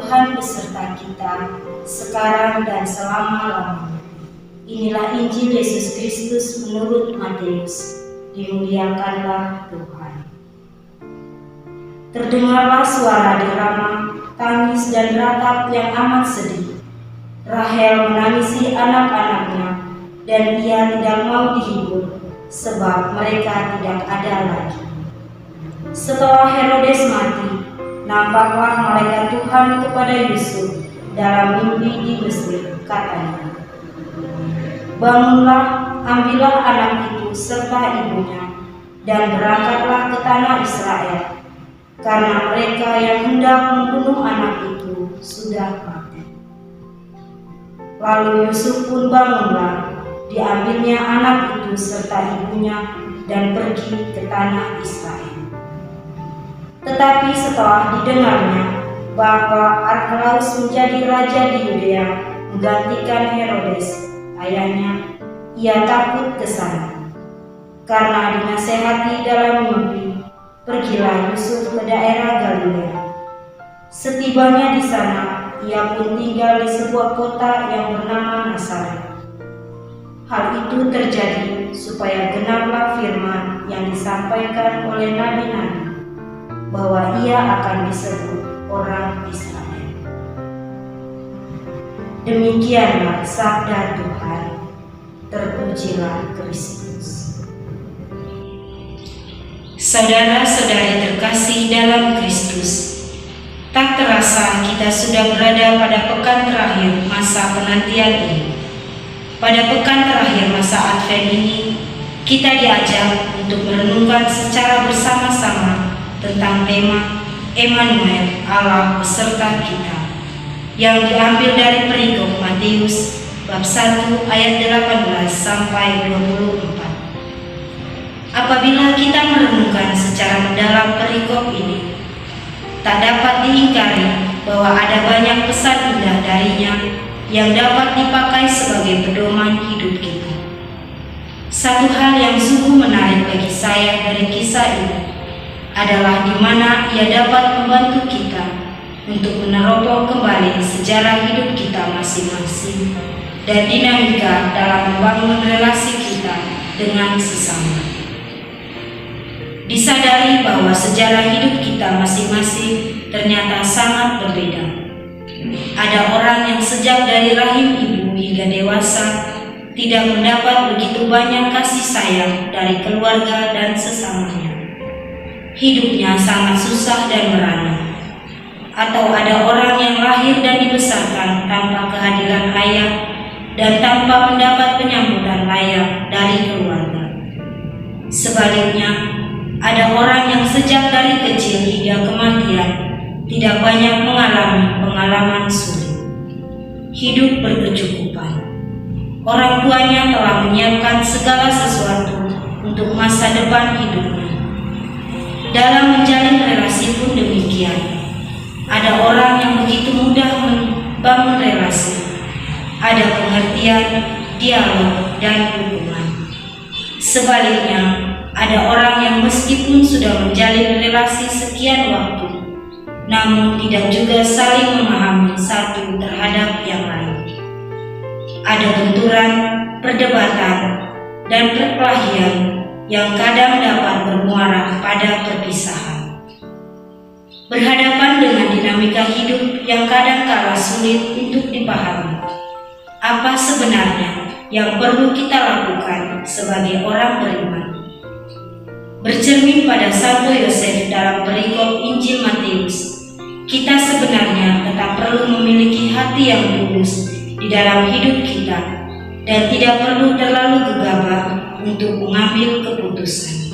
Tuhan beserta kita, sekarang dan selama-lamanya. Inilah Injil Yesus Kristus menurut Matius. Dimuliakanlah Tuhan. Terdengarlah suara di Rama, tangis dan ratap yang amat sedih. Rahel menangisi anak-anaknya, dan ia tidak mau dihibur, sebab mereka tidak ada lagi. Setelah Herodes mati, nampaklah malaikat Tuhan kepada Yusuf dalam mimpi di Mesir, katanya, "Bangunlah, ambillah anak itu serta ibunya, dan berangkatlah ke tanah Israel, karena mereka yang hendak membunuh anak itu sudah mati." Lalu Yusuf pun bangunlah, diambilnya anak itu serta ibunya, dan pergi ke tanah Israel. Tetapi setelah didengarnya bahwa Archelaus menjadi raja di Yudea menggantikan Herodes, ayahnya, ia takut ke sana. Karena dinasehati dalam mimpi, pergilah Yusuf ke daerah Galilea. Setibanya di sana, ia pun tinggal di sebuah kota yang bernama Nazaret. Hal itu terjadi supaya genaplah firman yang disampaikan oleh nabi-nabi, bahwa ia akan disebut orang Israel. Demikianlah sabda Tuhan. Terpujilah Kristus. Saudara-saudari terkasih dalam Kristus, tak terasa kita sudah berada pada pekan terakhir masa penantian ini. Pada pekan terakhir masa Advent ini, kita diajak untuk merenungkan secara bersama-sama tentang tema Emmanuel, Allah beserta kita, yang diambil dari perikop Matius bab 1 ayat 18 sampai 24. Apabila kita merenungkan secara mendalam perikop ini, tak dapat diingkari bahwa ada banyak pesan indah darinya yang dapat dipakai sebagai pedoman hidup kita. Satu hal yang sungguh menarik bagi saya dari kisah ini adalah di mana ia dapat membantu kita untuk meneropong kembali sejarah hidup kita masing-masing dan dinamika dalam membangun relasi kita dengan sesama. Disadari bahwa sejarah hidup kita masing-masing ternyata sangat berbeda. Ada orang yang sejak dari rahim ibu hingga dewasa tidak mendapat begitu banyak kasih sayang dari keluarga dan sesamanya. Hidupnya sangat susah dan merana. Atau ada orang yang lahir dan dibesarkan tanpa kehadiran ayah dan tanpa mendapat penyambutan layak dari keluarga. Sebaliknya, ada orang yang sejak dari kecil hingga kematian tidak banyak mengalami pengalaman sulit. Hidup berkecukupan. Orang tuanya telah menyiapkan segala sesuatu untuk masa depan hidupnya. Dalam menjalin relasi pun demikian. Ada orang yang begitu mudah membangun relasi. Ada pengertian, dialog, dan dukungan. Sebaliknya, ada orang yang meskipun sudah menjalin relasi sekian waktu, namun tidak juga saling memahami satu terhadap yang lain. Ada benturan, perdebatan, dan perkelahian yang kadang dapat bermuara pada perpisahan. Berhadapan dengan dinamika hidup yang kadang kala sulit untuk dipahami. Apa sebenarnya yang perlu kita lakukan sebagai orang beriman? Bercermin pada Santo Yosef dalam perikop Injil Matius, kita sebenarnya tetap perlu memiliki hati yang tulus di dalam hidup kita dan tidak perlu terlalu gegabah untuk mengambil keputusan.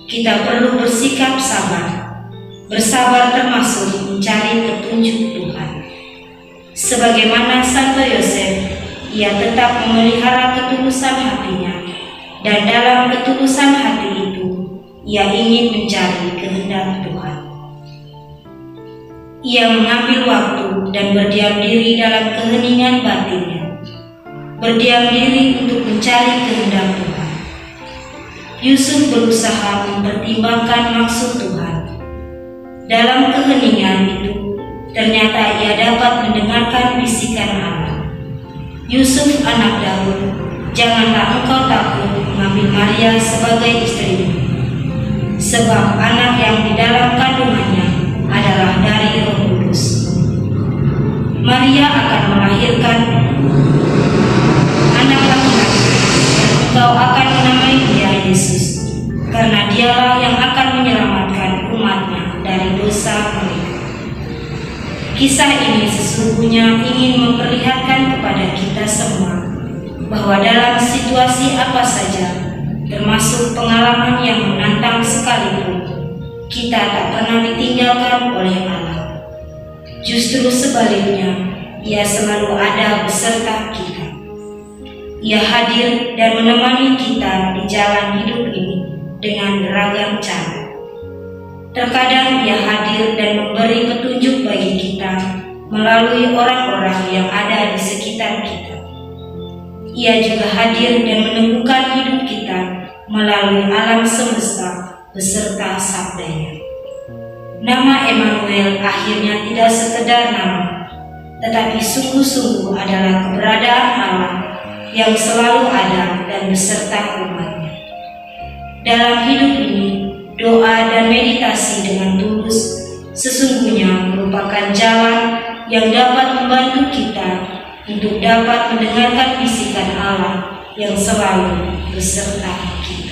Kita perlu bersikap sabar, bersabar termasuk mencari petunjuk Tuhan. Sebagaimana Santo Yosef, ia tetap memelihara ketulusan hatinya, dan dalam ketulusan hati itu, ia ingin mencari kehendak Tuhan. Ia mengambil waktu dan berdiam diri dalam keheningan batinnya, berdiam diri untuk mencari kehendak Tuhan. Yusuf berusaha mempertimbangkan maksud Tuhan. Dalam keheningan itu, ternyata ia dapat mendengarkan bisikan Allah. Yusuf anak Daud, janganlah engkau takut mengambil Maria sebagai istrimu, sebab anak yang di dalam kandungannya adalah dari Roh Kudus. Maria akan melahirkan anak laki-laki, dan engkau akan menamai dia Yesus, karena dialah yang akan menyelamatkan umatnya dari dosa mereka. Kisah ini sesungguhnya ingin memperlihatkan kepada kita semua bahwa dalam situasi apa saja, termasuk pengalaman yang menantang sekalipun, kita tak pernah ditinggalkan oleh Allah. Justru sebaliknya, Ia selalu ada beserta kita. Ia hadir dan menemani kita di jalan hidup ini dengan beragam cara. Terkadang Ia hadir dan memberi petunjuk bagi kita melalui orang-orang yang ada di sekitar kita. Ia juga hadir dan meneguhkan hidup kita melalui alam semesta beserta sabdanya. Nama Emmanuel akhirnya tidak sekedar nama, tetapi sungguh-sungguh adalah keberadaan Allah yang selalu ada dan beserta umatnya. Dalam hidup ini, doa dan meditasi dengan tulus sesungguhnya merupakan jalan yang dapat membantu kita untuk dapat mendengarkan bisikan Allah yang selalu beserta kita.